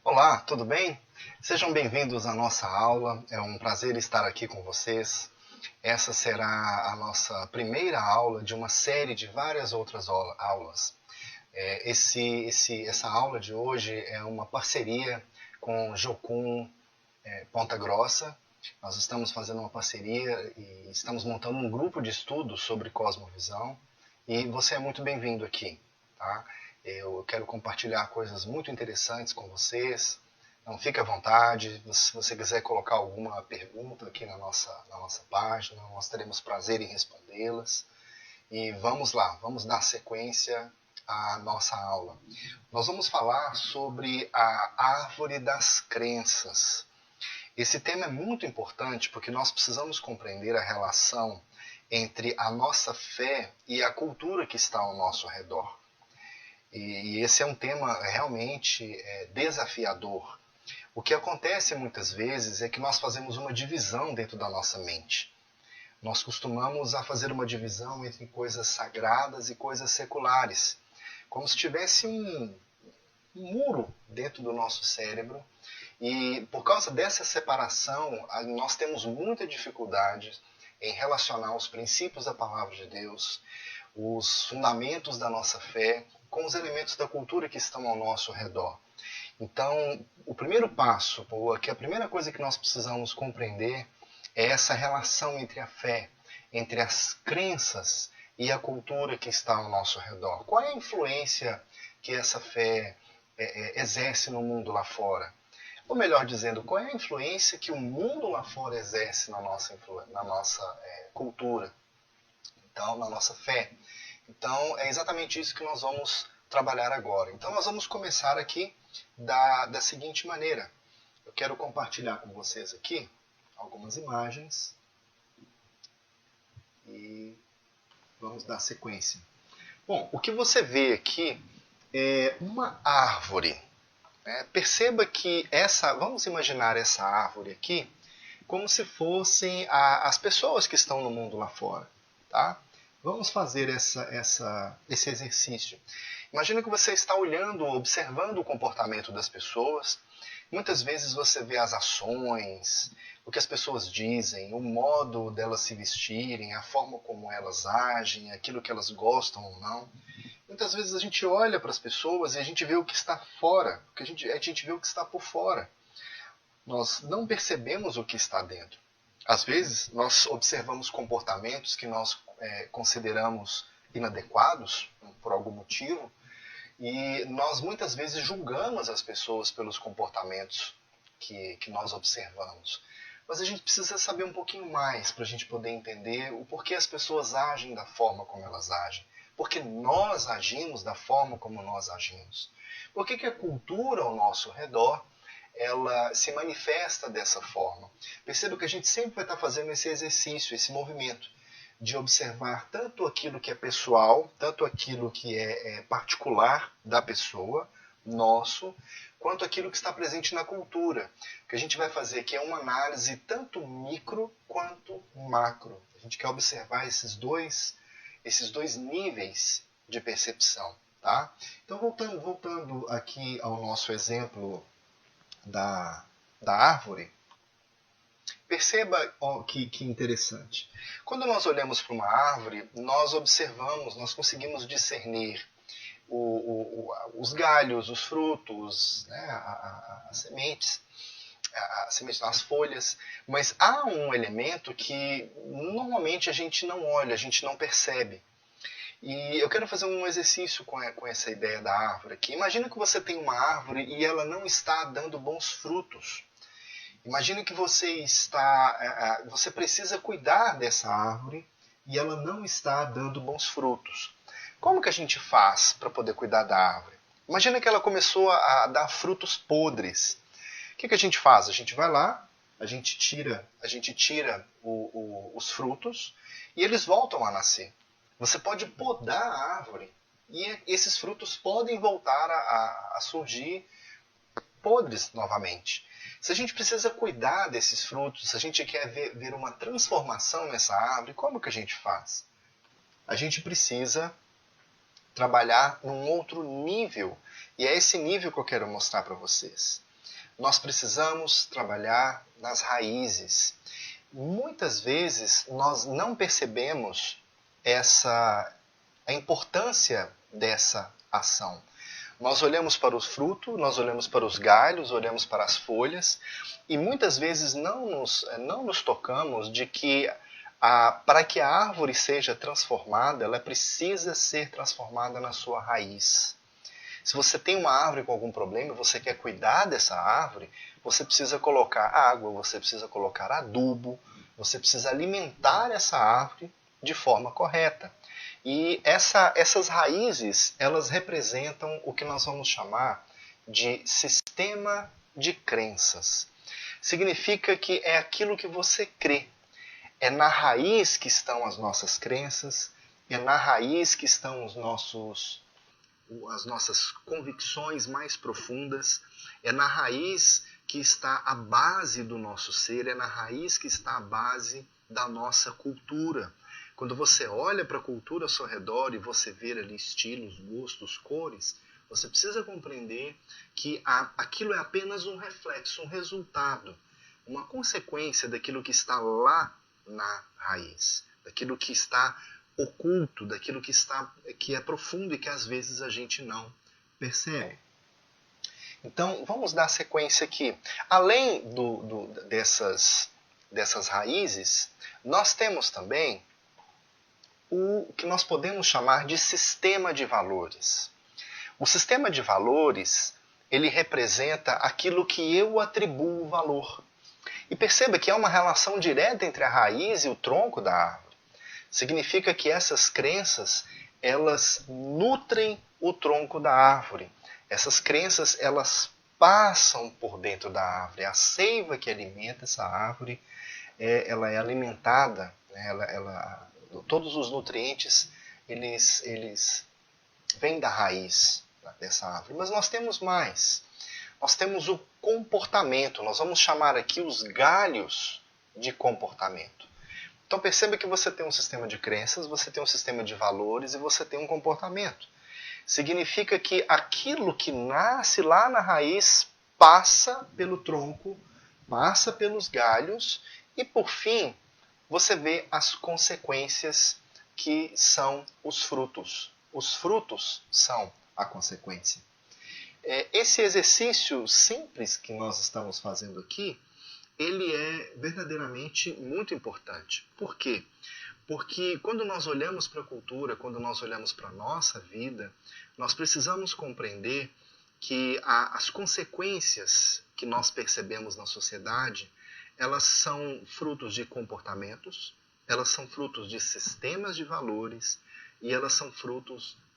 Olá, tudo bem? Sejam bem-vindos à nossa aula. É um prazer estar aqui com vocês. Essa será a nossa primeira aula de uma série de várias outras aulas. Essa aula de hoje é uma parceria com Jocum Ponta Grossa. Nós estamos fazendo uma parceria e estamos montando um grupo de estudos sobre cosmovisão. E você é muito bem-vindo aqui, tá? Eu quero compartilhar coisas muito interessantes com vocês. Então fique à vontade. Se você quiser colocar alguma pergunta aqui na nossa página, nós teremos prazer em respondê-las. E vamos lá, vamos dar sequência à nossa aula. Nós vamos falar sobre a árvore das crenças. Esse tema é muito importante porque nós precisamos compreender a relação entre a nossa fé e a cultura que está ao nosso redor. E esse é um tema realmente desafiador. O que acontece muitas vezes é que nós fazemos uma divisão dentro da nossa mente. Nós costumamos a fazer uma divisão entre coisas sagradas e coisas seculares, como se tivesse um muro dentro do nosso cérebro. E por causa dessa separação, nós temos muita dificuldade em relacionar os princípios da palavra de Deus, os fundamentos da nossa fé, com os elementos da cultura que estão ao nosso redor. Então, o primeiro passo, a primeira coisa que nós precisamos compreender é essa relação entre a fé, entre as crenças e a cultura que está ao nosso redor. Qual é a influência que essa fé exerce no mundo lá fora? Ou melhor dizendo, qual é a influência que o mundo lá fora exerce na nossa cultura, então, na nossa fé? Então, é exatamente isso que nós vamos trabalhar agora. Então, nós vamos começar aqui da seguinte maneira. Eu quero compartilhar com vocês aqui algumas imagens e vamos dar sequência. Bom, o que você vê aqui é uma árvore. Perceba que vamos imaginar essa árvore aqui como se fossem as pessoas que estão no mundo lá fora, tá? Vamos fazer esse exercício. Imagina que você está olhando, observando o comportamento das pessoas. Muitas vezes você vê as ações, o que as pessoas dizem, o modo delas se vestirem, a forma como elas agem, aquilo que elas gostam ou não. Muitas vezes a gente olha para as pessoas e a gente vê o que está fora, porque a gente vê o que está por fora. Nós não percebemos o que está dentro. Às vezes nós observamos comportamentos que nós consideramos inadequados por algum motivo e nós muitas vezes julgamos as pessoas pelos comportamentos que nós observamos. Mas a gente precisa saber um pouquinho mais para a gente poder entender o porquê as pessoas agem da forma como elas agem. Porque nós agimos da forma como nós agimos. Por que a cultura ao nosso redor ela se manifesta dessa forma? Perceba que a gente sempre vai estar fazendo esse exercício, esse movimento de observar tanto aquilo que é pessoal, tanto aquilo que é particular da pessoa, nosso, quanto aquilo que está presente na cultura. O que a gente vai fazer aqui é uma análise tanto micro quanto macro. A gente quer observar esses dois níveis de percepção. Tá? Então, voltando aqui ao nosso exemplo da árvore, perceba que interessante. Quando nós olhamos para uma árvore, nós observamos, nós conseguimos discernir os galhos, os frutos, né, as sementes, as folhas, mas há um elemento que normalmente a gente não olha, a gente não percebe. E eu quero fazer um exercício com essa ideia da árvore aqui. Imagina que você tem uma árvore e ela não está dando bons frutos. Imagina que você precisa cuidar dessa árvore e ela não está dando bons frutos. Como que a gente faz para poder cuidar da árvore? Imagina que ela começou a dar frutos podres. O que a gente faz? A gente vai lá, a gente tira os frutos e eles voltam a nascer. Você pode podar a árvore e esses frutos podem voltar a surgir podres novamente. Se a gente precisa cuidar desses frutos, se a gente quer ver uma transformação nessa árvore, como que a gente faz? A gente precisa trabalhar num outro nível. E é esse nível que eu quero mostrar para vocês. nós precisamos trabalhar nas raízes. Muitas vezes nós não percebemos a importância dessa ação. Nós olhamos para o fruto, nós olhamos para os galhos, olhamos para as folhas e muitas vezes não nos tocamos de que para que a árvore seja transformada, ela precisa ser transformada na sua raiz. Se você tem uma árvore com algum problema e você quer cuidar dessa árvore, você precisa colocar água, você precisa colocar adubo, você precisa alimentar essa árvore de forma correta. E essas raízes, elas representam o que nós vamos chamar de sistema de crenças. Significa que é aquilo que você crê. É na raiz que estão as nossas crenças, é na raiz que estão as nossas convicções mais profundas, é na raiz que está a base do nosso ser, é na raiz que está a base da nossa cultura. Quando você olha para a cultura ao seu redor e você vê ali estilos, gostos, cores, você precisa compreender que aquilo é apenas um reflexo, um resultado, uma consequência daquilo que está lá na raiz, daquilo que está oculto, daquilo que é profundo e que às vezes a gente não percebe. Então, vamos dar sequência aqui. Além dessas raízes, nós temos também o que nós podemos chamar de sistema de valores. O sistema de valores, ele representa aquilo que eu atribuo valor. E perceba que há uma relação direta entre a raiz e o tronco da árvore. Significa que essas crenças, elas nutrem o tronco da árvore. Essas crenças, elas passam por dentro da árvore. A seiva que alimenta essa árvore, ela é alimentada, né? Todos os nutrientes, eles vêm da raiz dessa árvore. Mas nós temos mais. Nós temos o comportamento. Nós vamos chamar aqui os galhos de comportamento. Então perceba que você tem um sistema de crenças, você tem um sistema de valores e você tem um comportamento. Significa que aquilo que nasce lá na raiz passa pelo tronco, passa pelos galhos e, por fim, você vê as consequências que são os frutos. Os frutos são a consequência. Esse exercício simples que nós estamos fazendo aqui, ele é verdadeiramente muito importante. Por quê? Porque quando nós olhamos para a cultura, quando nós olhamos para a nossa vida, nós precisamos compreender que as consequências que nós percebemos na sociedade, elas são frutos de comportamentos, elas são frutos de sistemas de valores e elas são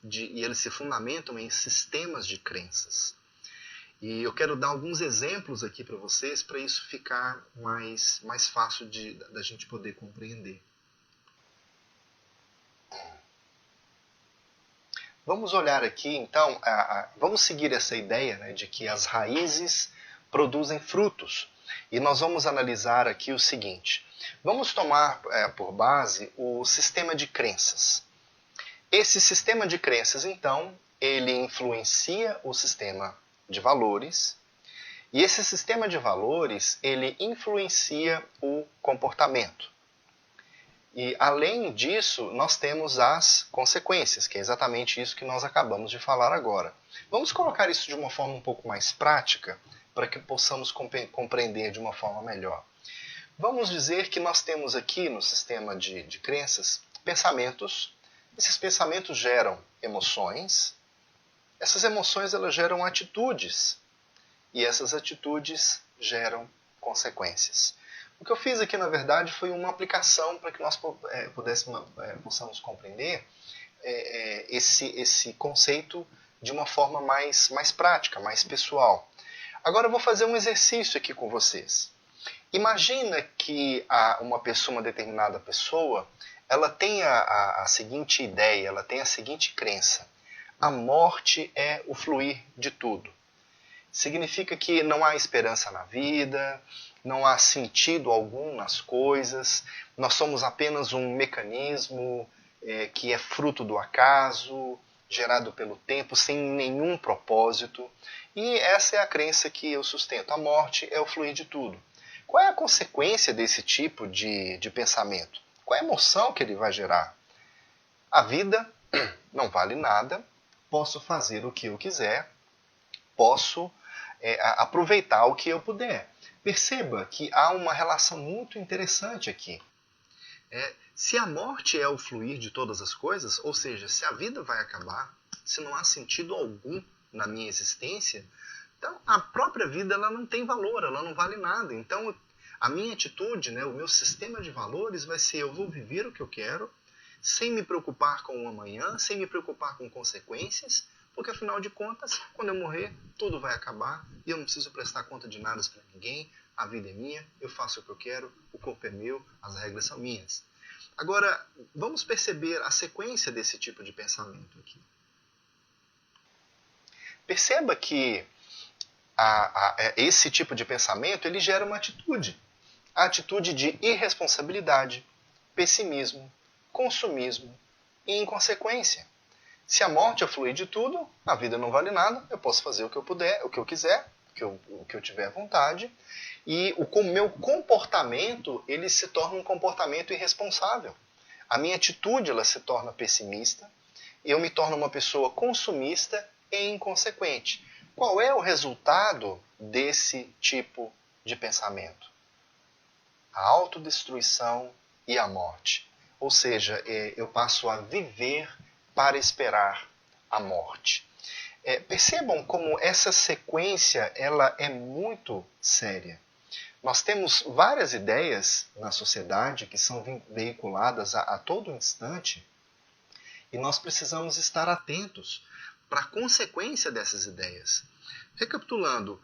e eles se fundamentam em sistemas de crenças. E eu quero dar alguns exemplos aqui para vocês, para isso ficar mais fácil da gente poder compreender. Vamos olhar aqui, então, vamos seguir essa ideia, né, de que as raízes produzem frutos. E nós vamos analisar aqui o seguinte. Vamos tomar por base o sistema de crenças. Esse sistema de crenças, então, ele influencia o sistema de valores. E esse sistema de valores, ele influencia o comportamento. E, além disso, nós temos as consequências, que é exatamente isso que nós acabamos de falar agora. Vamos colocar isso de uma forma um pouco mais prática, para que possamos compreender de uma forma melhor. Vamos dizer que nós temos aqui no sistema de crenças pensamentos. Esses pensamentos geram emoções. Essas emoções elas geram atitudes. E essas atitudes geram consequências. O que eu fiz aqui, na verdade, foi uma aplicação para que nós possamos compreender esse conceito de uma forma mais prática, mais pessoal. Agora eu vou fazer um exercício aqui com vocês. Imagina que uma determinada pessoa, ela tem a seguinte ideia, ela tem a seguinte crença. A morte é o fluir de tudo. Significa que não há esperança na vida, não há sentido algum nas coisas, nós somos apenas um mecanismo que é fruto do acaso, gerado pelo tempo, sem nenhum propósito. E essa é a crença que eu sustento. A morte é o fluir de tudo. Qual é a consequência desse tipo de pensamento? Qual é a emoção que ele vai gerar? A vida não vale nada, posso fazer o que eu quiser, posso aproveitar o que eu puder. Perceba que há uma relação muito interessante aqui. Se a morte é o fluir de todas as coisas, ou seja, se a vida vai acabar, se não há sentido algum na minha existência, então a própria vida ela não tem valor, ela não vale nada. Então a minha atitude, o meu sistema de valores vai ser: eu vou viver o que eu quero, sem me preocupar com o amanhã, sem me preocupar com consequências, porque afinal de contas, quando eu morrer, tudo vai acabar e eu não preciso prestar conta de nada para ninguém, a vida é minha, eu faço o que eu quero, o corpo é meu, as regras são minhas. Agora, vamos perceber a sequência desse tipo de pensamento aqui. Perceba que esse tipo de pensamento ele gera uma atitude. A atitude de irresponsabilidade, pessimismo, consumismo e inconsequência. Se a morte é fluir de tudo, a vida não vale nada, eu posso fazer o que eu puder, o que eu quiser, o que eu tiver vontade, e o meu comportamento ele se torna um comportamento irresponsável. A minha atitude ela se torna pessimista, eu me torno uma pessoa consumista e inconsequente. Qual é o resultado desse tipo de pensamento? A autodestruição e a morte. Ou seja, eu passo a viver para esperar a morte. Percebam como essa sequência ela é muito séria. Nós temos várias ideias na sociedade que são veiculadas a todo instante e nós precisamos estar atentos para a consequência dessas ideias. Recapitulando,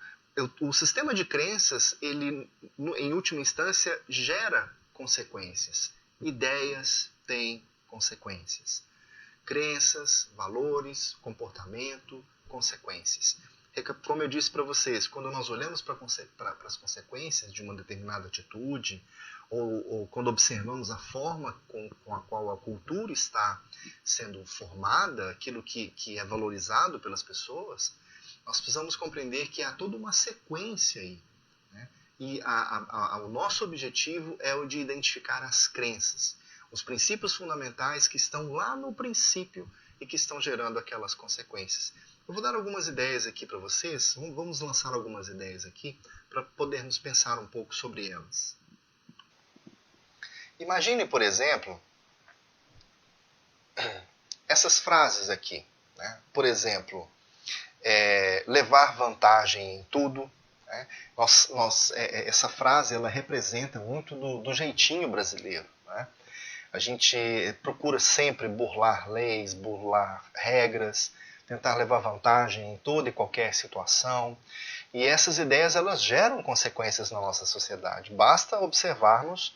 o sistema de crenças, ele, em última instância, gera consequências. Ideias têm consequências. Crenças, valores, comportamento, consequências. Como eu disse para vocês, quando nós olhamos para as consequências de uma determinada atitude, ou quando observamos a forma com a qual a cultura está sendo formada, aquilo que é valorizado pelas pessoas, nós precisamos compreender que há toda uma sequência aí. Né? E o nosso objetivo é o de identificar as crenças, os princípios fundamentais que estão lá no princípio e que estão gerando aquelas consequências. Eu vou dar algumas ideias aqui para vocês, vamos lançar algumas ideias aqui para podermos pensar um pouco sobre elas. Imagine, por exemplo, essas frases aqui. Né? Por exemplo, levar vantagem em tudo. Né? Essa frase ela representa muito do jeitinho brasileiro. Né? A gente procura sempre burlar leis, burlar regras, tentar levar vantagem em toda e qualquer situação. E essas ideias elas geram consequências na nossa sociedade. Basta observarmos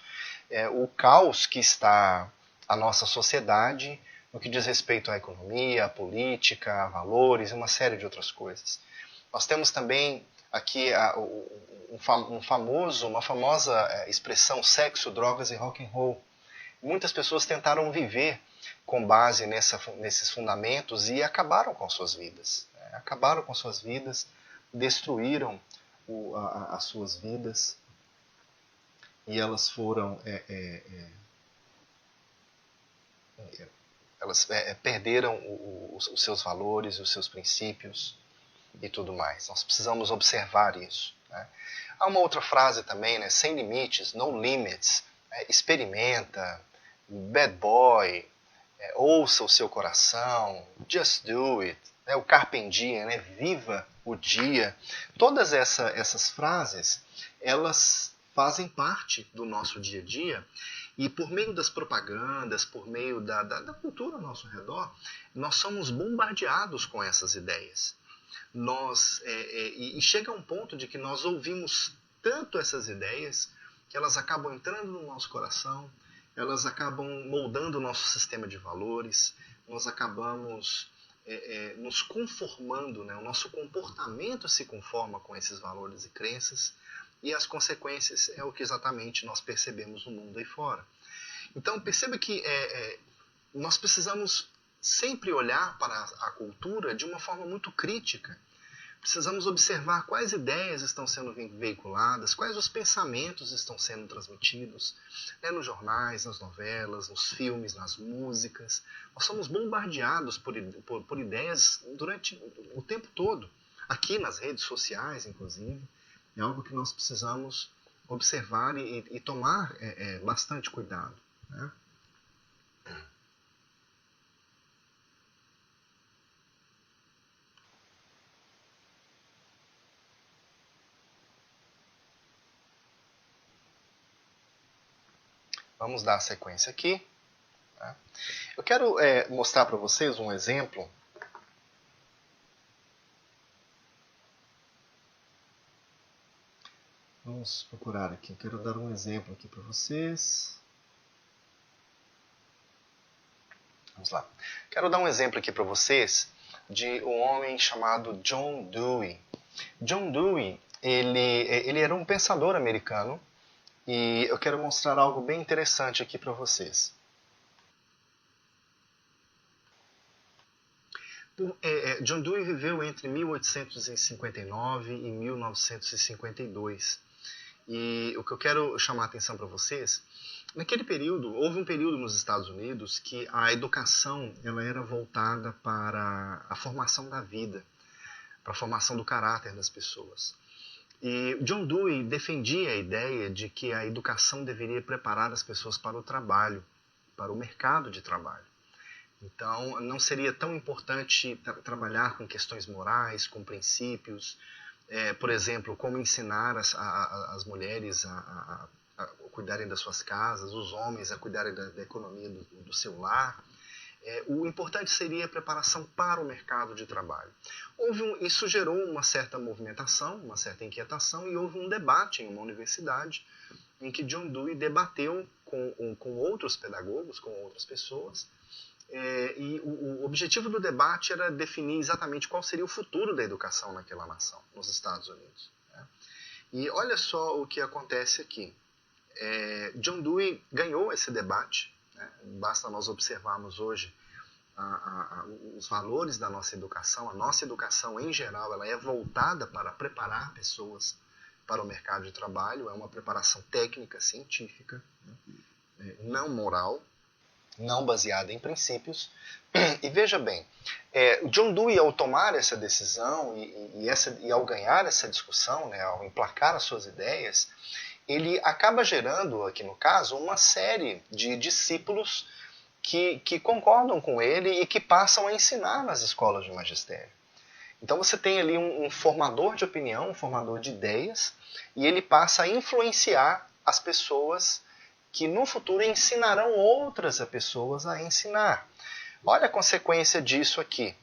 o caos que está a nossa sociedade no que diz respeito à economia, à política, a valores e uma série de outras coisas. Nós temos também aqui uma famosa expressão sexo, drogas e rock and roll. Muitas pessoas tentaram viver com base nesses fundamentos e acabaram com suas vidas. Acabaram com suas vidas, destruíram as suas vidas e elas foram... elas perderam os seus valores, os seus princípios e tudo mais. Nós precisamos observar isso. Né? Há uma outra frase também, né? Sem limites, no limits, experimenta, bad boy, ouça o seu coração, just do it, o carpe diem, né? Viva o dia. Todas essas frases, elas fazem parte do nosso dia a dia e por meio das propagandas, por meio da cultura ao nosso redor, nós somos bombardeados com essas ideias. E chega a um ponto de que nós ouvimos tanto essas ideias que elas acabam entrando no nosso coração, elas acabam moldando o nosso sistema de valores, nós acabamos nos conformando, né? O nosso comportamento se conforma com esses valores e crenças, e as consequências é o que exatamente nós percebemos no mundo aí fora. Então perceba que nós precisamos sempre olhar para a cultura de uma forma muito crítica. Precisamos observar quais ideias estão sendo veiculadas, quais os pensamentos estão sendo transmitidos, né, nos jornais, nas novelas, nos filmes, nas músicas. Nós somos bombardeados por ideias durante o tempo todo, aqui nas redes sociais, inclusive. É algo que nós precisamos observar e tomar bastante cuidado, né? Vamos dar a sequência aqui. Tá? Eu quero mostrar para vocês um exemplo. Vamos procurar aqui. Eu quero dar um exemplo aqui para vocês. Vamos lá. Quero dar um exemplo aqui para vocês de um homem chamado John Dewey. John Dewey, ele era um pensador americano. E eu quero mostrar algo bem interessante aqui para vocês. John Dewey viveu entre 1859 e 1952. E o que eu quero chamar a atenção para vocês, naquele período, houve um período nos Estados Unidos que a educação ela era voltada para a formação da vida, para a formação do caráter das pessoas. E John Dewey defendia a ideia de que a educação deveria preparar as pessoas para o trabalho, para o mercado de trabalho. Então, não seria tão importante trabalhar com questões morais, com princípios, por exemplo, como ensinar as mulheres a cuidarem das suas casas, os homens a cuidarem da economia do seu lar. O importante seria a preparação para o mercado de trabalho. Isso gerou uma certa movimentação, uma certa inquietação, e houve um debate em uma universidade em que John Dewey debateu com outros pedagogos, com outras pessoas, e o objetivo do debate era definir exatamente qual seria o futuro da educação naquela nação, nos Estados Unidos. Né? E olha só o que acontece aqui. John Dewey ganhou esse debate. Basta nós observarmos hoje os valores da nossa educação. A nossa educação, em geral, ela é voltada para preparar pessoas para o mercado de trabalho. É uma preparação técnica, científica, não moral, não baseada em princípios. E veja bem, John Dewey, ao tomar essa decisão e ao ganhar essa discussão, né, ao emplacar as suas ideias, ele acaba gerando, aqui no caso, uma série de discípulos que concordam com ele e que passam a ensinar nas escolas de magistério. Então você tem ali um formador de opinião, um formador de ideias, e ele passa a influenciar as pessoas que no futuro ensinarão outras pessoas a ensinar. Olha a consequência disso aqui.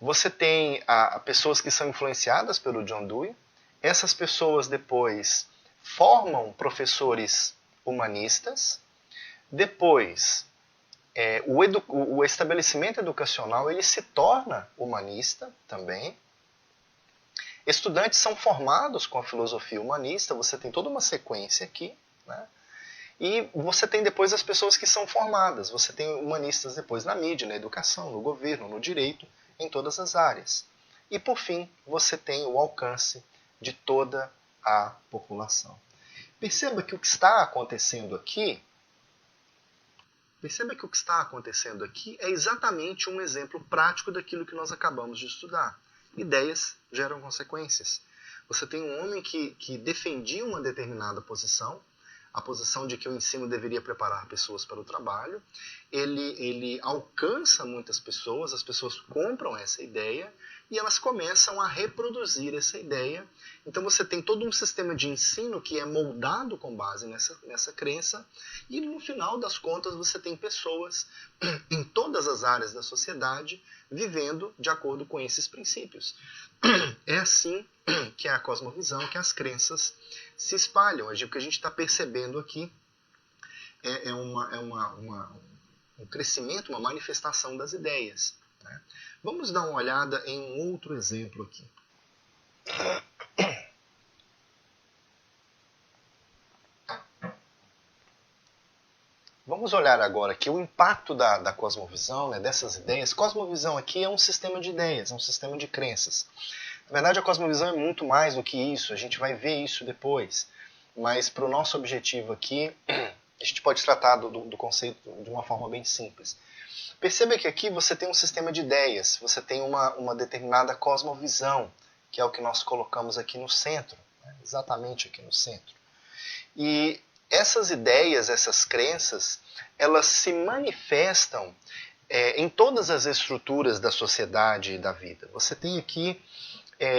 Você tem pessoas que são influenciadas pelo John Dewey, essas pessoas depois formam professores humanistas, depois o estabelecimento educacional ele se torna humanista também, estudantes são formados com a filosofia humanista, você tem toda uma sequência aqui, né? E você tem depois as pessoas que são formadas, você tem humanistas depois na mídia, na educação, no governo, no direito, em todas as áreas. E por fim, você tem o alcance de toda a população. Perceba que o que está acontecendo aqui é exatamente um exemplo prático daquilo que nós acabamos de estudar. Ideias geram consequências. Você tem um homem que defendia uma determinada posição, a posição de que o ensino deveria preparar pessoas para o trabalho. Ele alcança muitas pessoas, as pessoas compram essa ideia e elas começam a reproduzir essa ideia. Então você tem todo um sistema de ensino que é moldado com base nessa crença, e no final das contas você tem pessoas em todas as áreas da sociedade vivendo de acordo com esses princípios. É assim que é a cosmovisão, que as crenças se espalham. O que a gente está percebendo aqui é um crescimento, uma manifestação das ideias. Né? Vamos dar uma olhada em um outro exemplo aqui. Vamos olhar agora aqui o impacto da cosmovisão, né, dessas ideias. Cosmovisão aqui é um sistema de ideias, é um sistema de crenças. Na verdade, a cosmovisão é muito mais do que isso, a gente vai ver isso depois. Mas para o nosso objetivo aqui, a gente pode tratar do conceito de uma forma bem simples. Perceba que aqui você tem um sistema de ideias, você tem uma determinada cosmovisão, que é o que nós colocamos aqui no centro, né, exatamente aqui no centro. E essas ideias, essas crenças, elas se manifestam em todas as estruturas da sociedade e da vida. Você tem aqui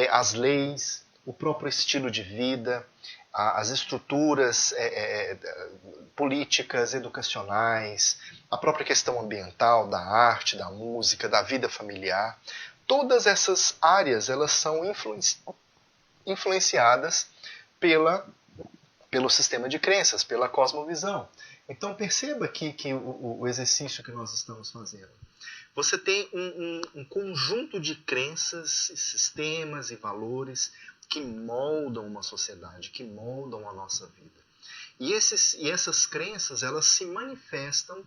as leis, o próprio estilo de vida, as estruturas políticas, educacionais, a própria questão ambiental, da arte, da música, da vida familiar. Todas essas áreas elas são influenciadas pelo sistema de crenças, pela cosmovisão. Então perceba aqui que o exercício que nós estamos fazendo. Você tem um conjunto de crenças, sistemas e valores que moldam uma sociedade, que moldam a nossa vida. E essas crenças, elas se manifestam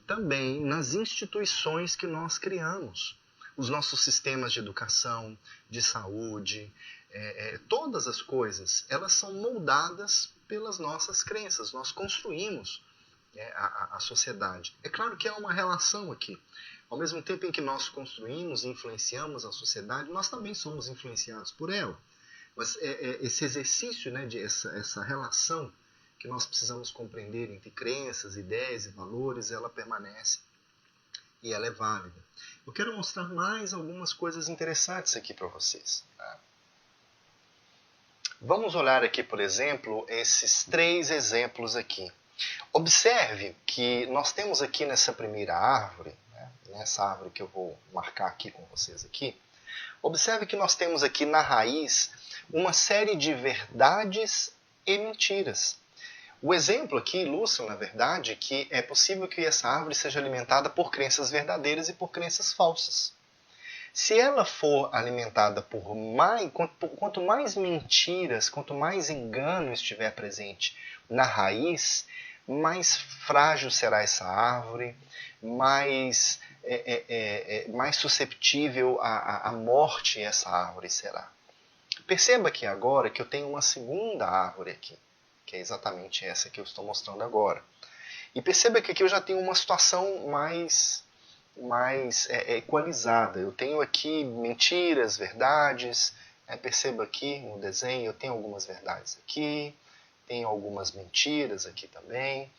também nas instituições que nós criamos. Os nossos sistemas de educação, de saúde, todas as coisas, elas são moldadas pelas nossas crenças. Nós construímos a sociedade. É claro que há uma relação aqui. Ao mesmo tempo em que nós construímos e influenciamos a sociedade, nós também somos influenciados por ela. Mas esse exercício, né, essa relação que nós precisamos compreender entre crenças, ideias e valores, ela permanece e ela é válida. Eu quero mostrar mais algumas coisas interessantes aqui para vocês. Tá? Vamos olhar aqui, por exemplo, esses 3 exemplos aqui. Observe que nós temos aqui nessa primeira árvore, né, nessa árvore que eu vou marcar aqui com vocês aqui, observe que nós temos aqui na raiz uma série de verdades e mentiras. O exemplo aqui ilustra, na verdade, que é possível que essa árvore seja alimentada por crenças verdadeiras e por crenças falsas. Se ela for alimentada por quanto mais mentiras, quanto mais engano estiver presente na raiz, mais frágil será essa árvore, mais susceptível à morte essa árvore será. Perceba aqui agora que eu tenho uma segunda árvore aqui, que é exatamente essa que eu estou mostrando agora. E perceba que aqui eu já tenho uma situação mais equalizada. Eu tenho aqui mentiras, verdades. Perceba aqui no desenho, eu tenho algumas verdades aqui, tenho algumas mentiras aqui também.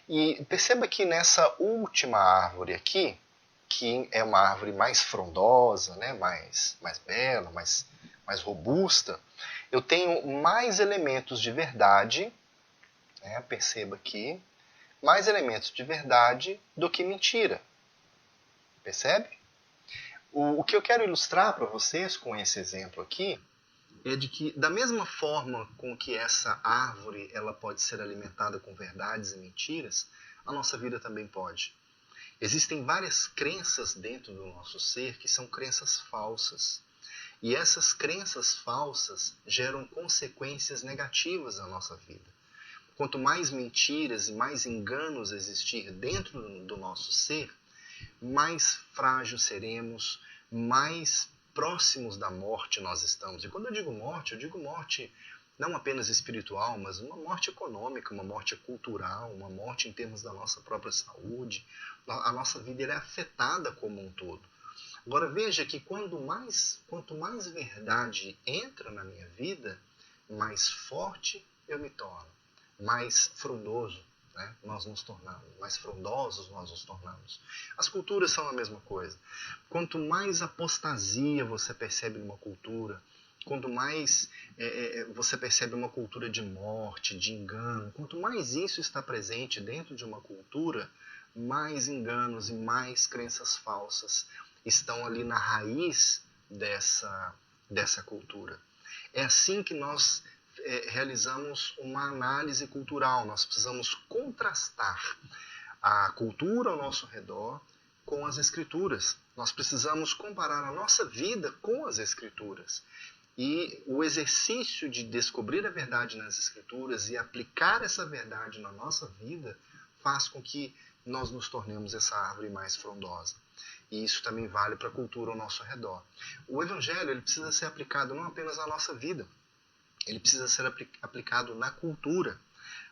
E perceba que nessa última árvore aqui, que é uma árvore mais frondosa, né, mais bela, mais robusta, eu tenho mais elementos de verdade, né, perceba aqui, mais elementos de verdade do que mentira. Percebe? O que eu quero ilustrar para vocês com esse exemplo aqui é de que, da mesma forma com que essa árvore ela pode ser alimentada com verdades e mentiras, a nossa vida também pode. Existem várias crenças dentro do nosso ser que são crenças falsas. E essas crenças falsas geram consequências negativas na nossa vida. Quanto mais mentiras e mais enganos existir dentro do nosso ser, mais frágil seremos, mais próximos da morte nós estamos. E quando eu digo morte não apenas espiritual, mas uma morte econômica, uma morte cultural, uma morte em termos da nossa própria saúde. A nossa vida é afetada como um todo. Agora veja que quanto mais verdade entra na minha vida, mais forte eu me torno, mais frondoso, né, nós nos tornamos, mais frondosos nós nos tornamos. As culturas são a mesma coisa. Quanto mais apostasia você percebe numa cultura, quanto mais você percebe uma cultura de morte, de engano, quanto mais isso está presente dentro de uma cultura, mais enganos e mais crenças falsas estão ali na raiz dessa cultura. É assim que nós realizamos uma análise cultural. Nós precisamos contrastar a cultura ao nosso redor com as escrituras. Nós precisamos comparar a nossa vida com as escrituras. E o exercício de descobrir a verdade nas escrituras e aplicar essa verdade na nossa vida faz com que nós nos tornemos essa árvore mais frondosa. E isso também vale para a cultura ao nosso redor. O Evangelho ele precisa ser aplicado não apenas na nossa vida, ele precisa ser aplicado na cultura.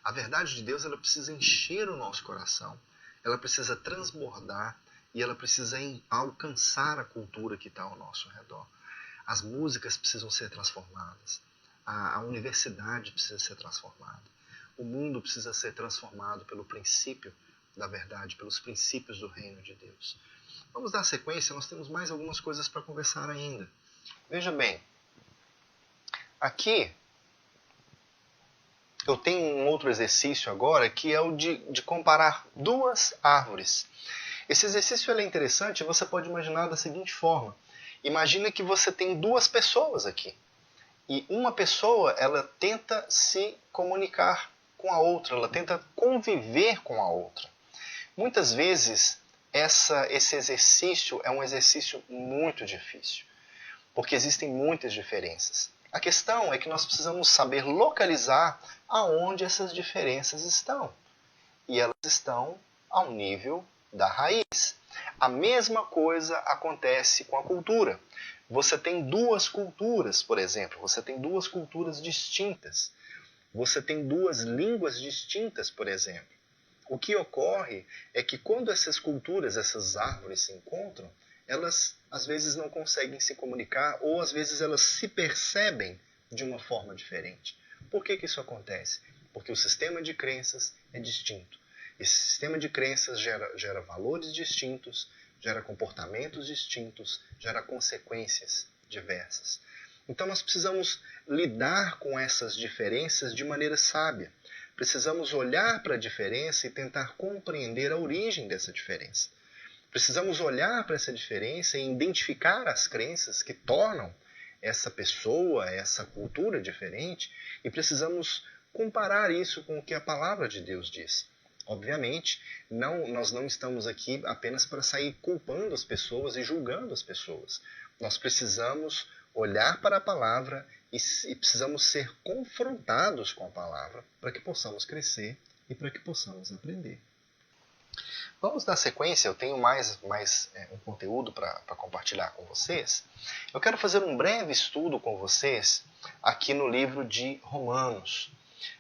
A verdade de Deus ela precisa encher o nosso coração, ela precisa transbordar e ela precisa alcançar a cultura que está ao nosso redor. As músicas precisam ser transformadas, a universidade precisa ser transformada, o mundo precisa ser transformado pelo princípio da verdade, pelos princípios do reino de Deus. Vamos dar sequência, nós temos mais algumas coisas para conversar ainda. Veja bem, aqui eu tenho um outro exercício agora, que é o de comparar duas árvores. Esse exercício é interessante, você pode imaginar da seguinte forma. Imagina que você tem duas pessoas aqui. E uma pessoa, ela tenta se comunicar com a outra, ela tenta conviver com a outra. Muitas vezes, esse exercício é um exercício muito difícil, porque existem muitas diferenças. A questão é que nós precisamos saber localizar aonde essas diferenças estão. E elas estão ao nível da raiz. A mesma coisa acontece com a cultura. Você tem duas culturas, por exemplo. Você tem duas culturas distintas. Você tem duas línguas distintas, por exemplo. O que ocorre é que quando essas culturas, essas árvores se encontram, elas às vezes não conseguem se comunicar ou às vezes elas se percebem de uma forma diferente. Por que isso acontece? Porque o sistema de crenças é distinto. Esse sistema de crenças gera valores distintos, gera comportamentos distintos, gera consequências diversas. Então nós precisamos lidar com essas diferenças de maneira sábia. Precisamos olhar para a diferença e tentar compreender a origem dessa diferença. Precisamos olhar para essa diferença e identificar as crenças que tornam essa pessoa, essa cultura diferente, e precisamos comparar isso com o que a palavra de Deus diz. Obviamente, nós não estamos aqui apenas para sair culpando as pessoas e julgando as pessoas. Nós precisamos olhar para a palavra e precisamos ser confrontados com a palavra para que possamos crescer e para que possamos aprender. Vamos dar sequência, eu tenho mais um conteúdo para compartilhar com vocês. Eu quero fazer um breve estudo com vocês aqui no livro de Romanos.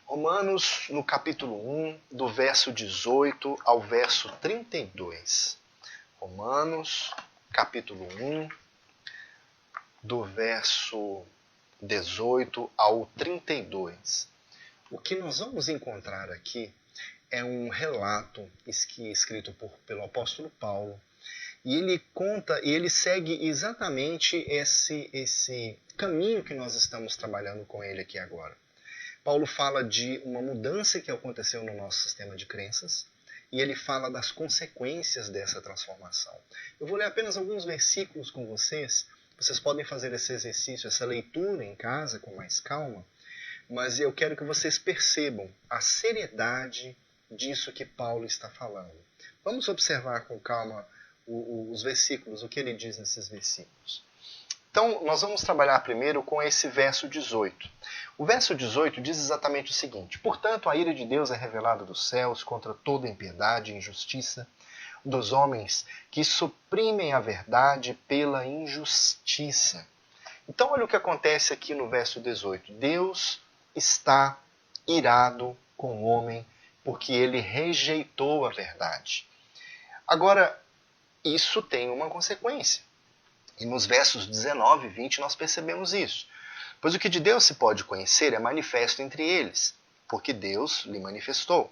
Romanos, no capítulo 1, do verso 18 ao verso 32. Romanos, capítulo 1, do verso 18 ao 32. O que nós vamos encontrar aqui é um relato escrito pelo apóstolo Paulo, e ele segue exatamente esse caminho que nós estamos trabalhando com ele aqui agora. Paulo fala de uma mudança que aconteceu no nosso sistema de crenças, e ele fala das consequências dessa transformação. Eu vou ler apenas alguns versículos com vocês. Vocês podem fazer esse exercício, essa leitura em casa com mais calma, mas eu quero que vocês percebam a seriedade disso que Paulo está falando. Vamos observar com calma os versículos, o que ele diz nesses versículos. Então, nós vamos trabalhar primeiro com esse verso 18. O verso 18 diz exatamente o seguinte: portanto, a ira de Deus é revelada dos céus contra toda impiedade e injustiça dos homens que suprimem a verdade pela injustiça. Então, olha o que acontece aqui no verso 18. Deus está irado com o homem porque ele rejeitou a verdade. Agora, isso tem uma consequência. E nos versos 19 e 20 nós percebemos isso. Pois o que de Deus se pode conhecer é manifesto entre eles, porque Deus lhe manifestou.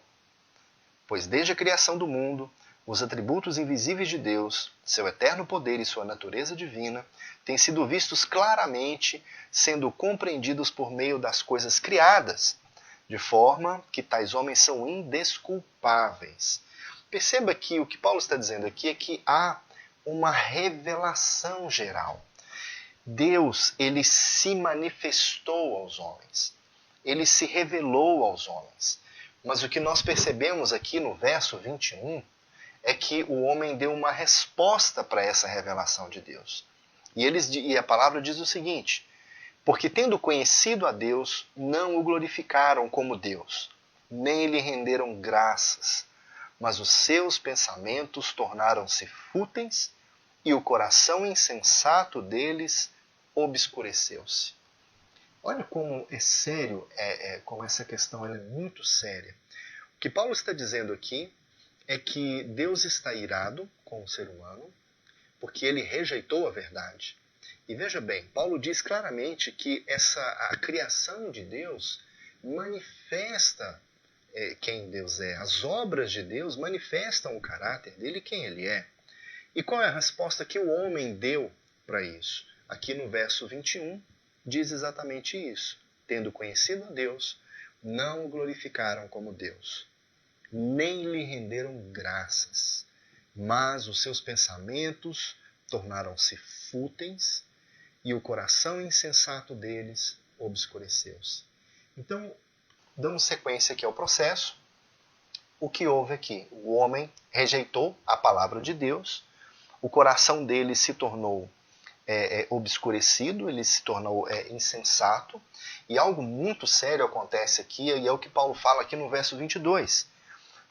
Pois desde a criação do mundo, os atributos invisíveis de Deus, seu eterno poder e sua natureza divina, têm sido vistos claramente, sendo compreendidos por meio das coisas criadas, de forma que tais homens são indesculpáveis. Perceba que o que Paulo está dizendo aqui é que há uma revelação geral. Deus, ele se manifestou aos homens. Ele se revelou aos homens. Mas o que nós percebemos aqui no verso 21 é que o homem deu uma resposta para essa revelação de Deus. E a palavra diz o seguinte: porque tendo conhecido a Deus, não o glorificaram como Deus, nem lhe renderam graças, mas os seus pensamentos tornaram-se fúteis e o coração insensato deles obscureceu-se. Olha como é sério, como essa questão é muito séria. O que Paulo está dizendo aqui é que Deus está irado com o ser humano porque ele rejeitou a verdade. E veja bem, Paulo diz claramente que a criação de Deus manifesta quem Deus é. As obras de Deus manifestam o caráter dele e quem ele é. E qual é a resposta que o homem deu para isso? Aqui no verso 21 diz exatamente isso. Tendo conhecido a Deus, não o glorificaram como Deus, nem lhe renderam graças, mas os seus pensamentos tornaram-se fúteis e o coração insensato deles obscureceu-se. Então, dando sequência aqui ao processo, o que houve aqui? O homem rejeitou a palavra de Deus, o coração dele se tornou obscurecido, ele se tornou insensato, e algo muito sério acontece aqui, e é o que Paulo fala aqui no verso 22.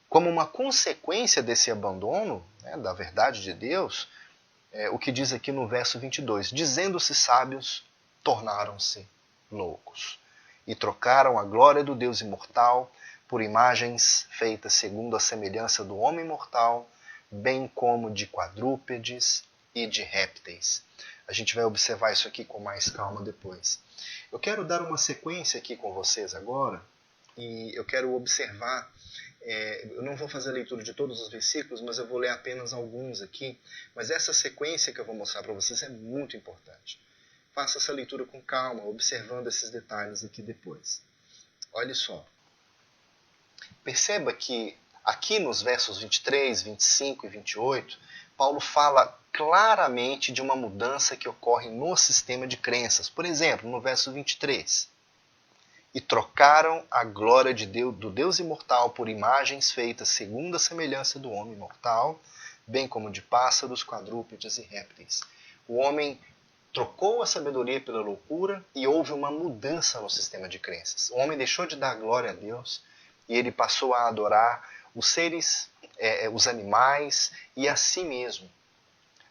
Como uma consequência desse abandono, da verdade de Deus, o que diz aqui no verso 22, dizendo-se sábios, tornaram-se loucos, e trocaram a glória do Deus imortal por imagens feitas segundo a semelhança do homem mortal, bem como de quadrúpedes e de répteis. A gente vai observar isso aqui com mais calma depois. Eu quero dar uma sequência aqui com vocês agora, e eu quero observar, eu não vou fazer a leitura de todos os versículos, mas eu vou ler apenas alguns aqui, mas essa sequência que eu vou mostrar para vocês é muito importante. Faça essa leitura com calma, observando esses detalhes aqui depois. Olha só. Perceba que aqui nos versos 23, 25 e 28, Paulo fala claramente de uma mudança que ocorre no sistema de crenças. Por exemplo, no verso 23. E trocaram a glória de Deus, do Deus imortal por imagens feitas segundo a semelhança do homem mortal, bem como de pássaros, quadrúpedes e répteis. O homem trocou a sabedoria pela loucura e houve uma mudança no sistema de crenças. O homem deixou de dar glória a Deus e ele passou a adorar os seres, os animais e a si mesmo.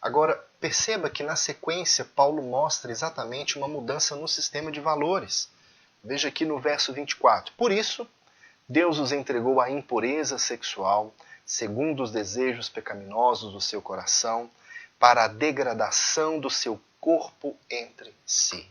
Agora, perceba que na sequência Paulo mostra exatamente uma mudança no sistema de valores. Veja aqui no verso 24. Por isso, Deus os entregou à impureza sexual, segundo os desejos pecaminosos do seu coração, para a degradação do seu corpo entre si.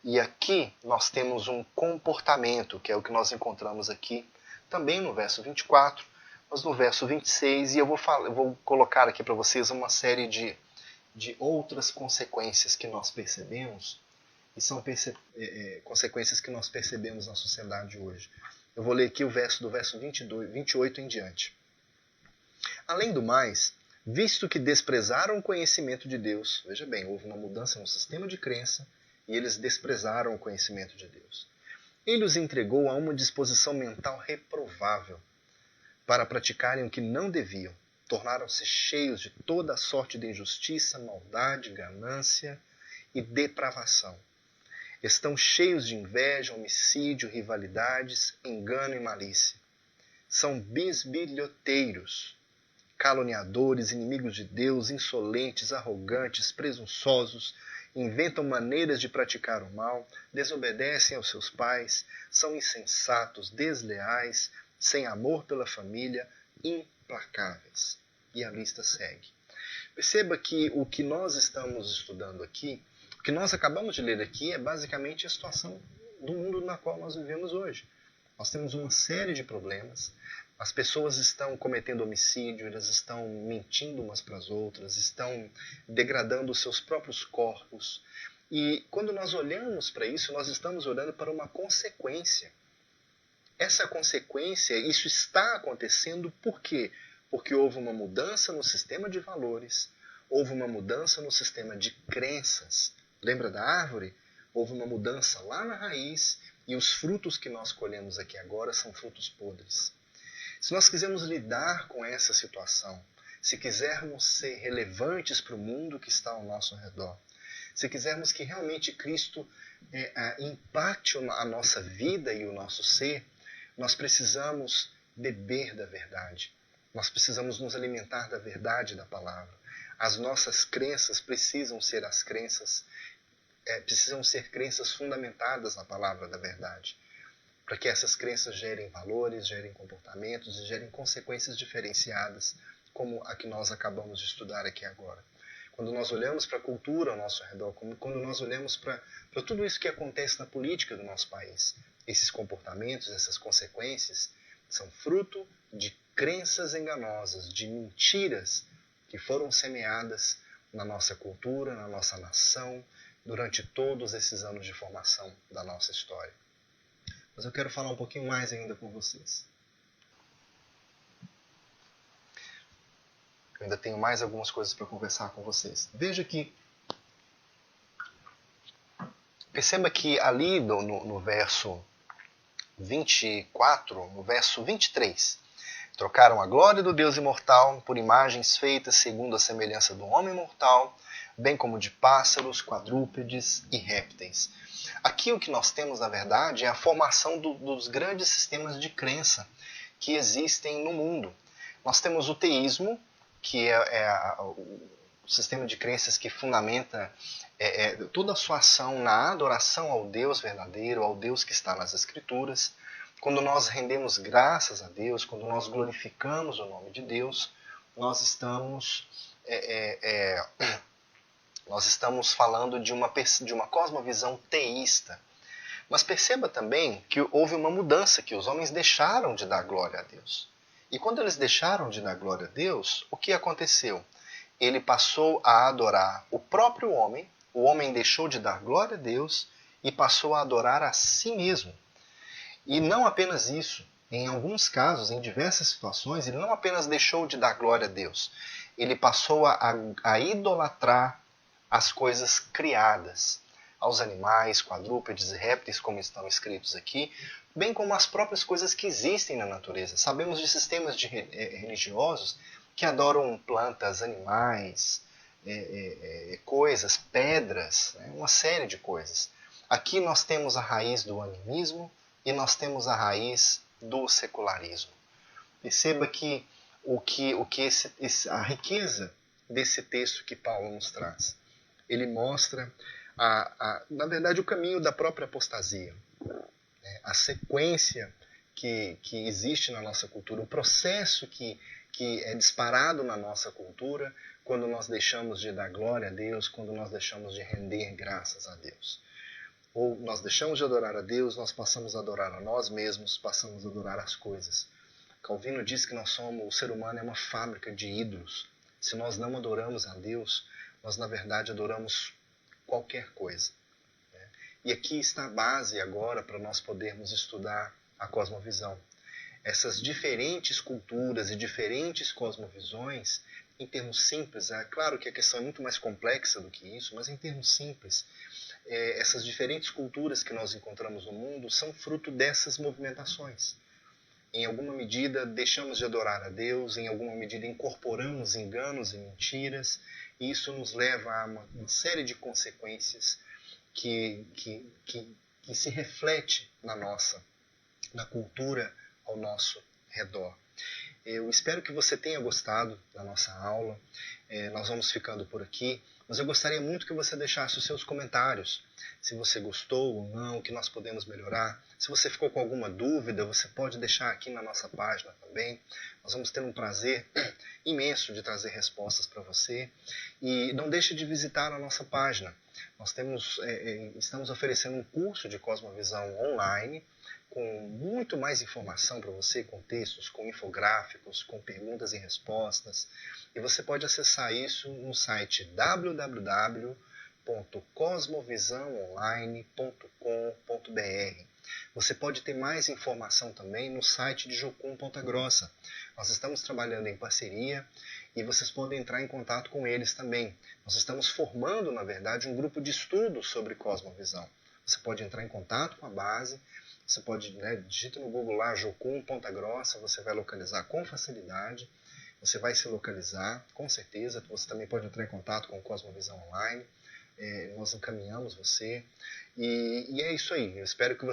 E aqui nós temos um comportamento, que é o que nós encontramos aqui, também no verso 24, mas no verso 26, e eu vou colocar aqui para vocês uma série de outras consequências que nós percebemos, e são consequências que nós percebemos na sociedade hoje. Eu vou ler aqui o verso do verso 28 em diante. Além do mais, visto que desprezaram o conhecimento de Deus, veja bem, houve uma mudança no sistema de crença e eles desprezaram o conhecimento de Deus. Ele os entregou a uma disposição mental reprovável para praticarem o que não deviam. Tornaram-se cheios de toda a sorte de injustiça, maldade, ganância e depravação. Estão cheios de inveja, homicídio, rivalidades, engano e malícia. São bisbilhoteiros, caluniadores, inimigos de Deus, insolentes, arrogantes, presunçosos, inventam maneiras de praticar o mal, desobedecem aos seus pais, são insensatos, desleais, sem amor pela família, implacáveis. E a lista segue. Perceba que o que nós estamos estudando aqui, o que nós acabamos de ler aqui, é basicamente a situação do mundo na qual nós vivemos hoje. Nós temos uma série de problemas. As pessoas estão cometendo homicídio, elas estão mentindo umas para as outras, estão degradando os seus próprios corpos. E quando nós olhamos para isso, nós estamos olhando para uma consequência. Essa consequência, isso está acontecendo por quê? Porque houve uma mudança no sistema de valores, houve uma mudança no sistema de crenças. Lembra da árvore? Houve uma mudança lá na raiz e os frutos que nós colhemos aqui agora são frutos podres. Se nós quisermos lidar com essa situação, se quisermos ser relevantes para o mundo que está ao nosso redor, se quisermos que realmente Cristo impacte a nossa vida e o nosso ser, nós precisamos beber da verdade. Nós precisamos nos alimentar da verdade da palavra. As nossas crenças precisam ser precisam ser crenças fundamentadas na palavra da verdade, para que essas crenças gerem valores, gerem comportamentos e gerem consequências diferenciadas, como a que nós acabamos de estudar aqui agora. Quando nós olhamos para a cultura ao nosso redor, quando nós olhamos para tudo isso que acontece na política do nosso país, esses comportamentos, essas consequências, são fruto de crenças enganosas, de mentiras que foram semeadas na nossa cultura, na nossa nação, durante todos esses anos de formação da nossa história. Mas eu quero falar um pouquinho mais ainda com vocês. Eu ainda tenho mais algumas coisas para conversar com vocês. Veja que, perceba que ali no verso 24, no verso 23, trocaram a glória do Deus imortal por imagens feitas segundo a semelhança do homem mortal, bem como de pássaros, quadrúpedes e répteis. Aqui o que nós temos, na verdade, é a formação dos grandes sistemas de crença que existem no mundo. Nós temos o teísmo, que é o sistema de crenças que fundamenta toda a sua ação na adoração ao Deus verdadeiro, ao Deus que está nas Escrituras. Quando nós rendemos graças a Deus, quando nós glorificamos o nome de Deus, nós estamos falando de uma cosmovisão teísta. Mas perceba também que houve uma mudança, que os homens deixaram de dar glória a Deus. E quando eles deixaram de dar glória a Deus, o que aconteceu? Ele passou a adorar o próprio homem, o homem deixou de dar glória a Deus e passou a adorar a si mesmo. E não apenas isso, em alguns casos, em diversas situações, ele não apenas deixou de dar glória a Deus, ele passou a idolatrar as coisas criadas, aos animais, quadrúpedes e répteis, como estão escritos aqui, bem como as próprias coisas que existem na natureza. Sabemos de sistemas religiosos que adoram plantas, animais, coisas, pedras, uma série de coisas. Aqui nós temos a raiz do animismo e nós temos a raiz do secularismo. Perceba que a riqueza desse texto que Paulo nos traz. Ele mostra, na verdade, o caminho da própria apostasia, a sequência que existe na nossa cultura, o processo que é disparado na nossa cultura quando nós deixamos de dar glória a Deus, quando nós deixamos de render graças a Deus. Ou nós deixamos de adorar a Deus, nós passamos a adorar a nós mesmos, passamos a adorar as coisas. Calvino diz que o ser humano é uma fábrica de ídolos. Se nós não adoramos a Deus, nós na verdade adoramos qualquer coisa. E aqui está a base agora para nós podermos estudar a cosmovisão. Essas diferentes culturas e diferentes cosmovisões, em termos simples, é claro que a questão é muito mais complexa do que isso, mas em termos simples, essas diferentes culturas que nós encontramos no mundo são fruto dessas movimentações. Em alguma medida deixamos de adorar a Deus, em alguma medida incorporamos enganos e mentiras, e isso nos leva a uma série de consequências que se reflete na cultura ao nosso redor. Eu espero que você tenha gostado da nossa aula. Nós vamos ficando por aqui, mas eu gostaria muito que você deixasse os seus comentários, se você gostou ou não, o que nós podemos melhorar. Se você ficou com alguma dúvida, você pode deixar aqui na nossa página também. Nós vamos ter um prazer imenso de trazer respostas para você. E não deixe de visitar a nossa página. Nós estamos oferecendo um curso de Cosmovisão online, com muito mais informação para você, com textos, com infográficos, com perguntas e respostas. E você pode acessar isso no site www.cosmovisãoonline.com.br. Você pode ter mais informação também no site de Jocum Ponta Grossa. Nós estamos trabalhando em parceria e vocês podem entrar em contato com eles também. Nós estamos formando, na verdade, um grupo de estudo sobre cosmovisão. Você pode entrar em contato com a base. Você pode, digita no Google lá, Jocum Ponta Grossa, você vai localizar com facilidade, você vai se localizar, com certeza. Você também pode entrar em contato com o Cosmovisão Online, nós encaminhamos você. E é isso aí, eu espero que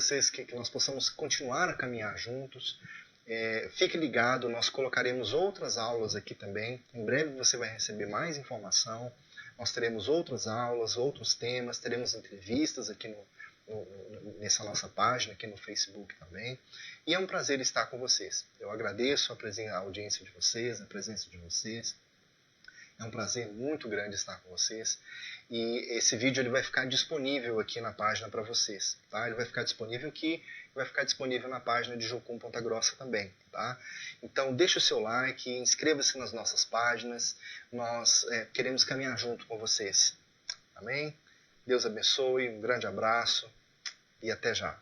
nós possamos continuar a caminhar juntos, Fique ligado, nós colocaremos outras aulas aqui também. Em breve você vai receber mais informação. Nós teremos outras aulas, outros temas, teremos entrevistas aqui nessa nossa página, aqui no Facebook também. E é um prazer estar com vocês. Eu agradeço a audiência de vocês, a presença de vocês. É um prazer muito grande estar com vocês. E esse vídeo ele vai ficar disponível aqui na página para vocês. Tá? Ele vai ficar disponível aqui, vai ficar disponível na página de Jocum Ponta Grossa também. Tá? Então deixe o seu like, inscreva-se nas nossas páginas. Nós queremos caminhar junto com vocês. Amém? Deus abençoe, um grande abraço e até já.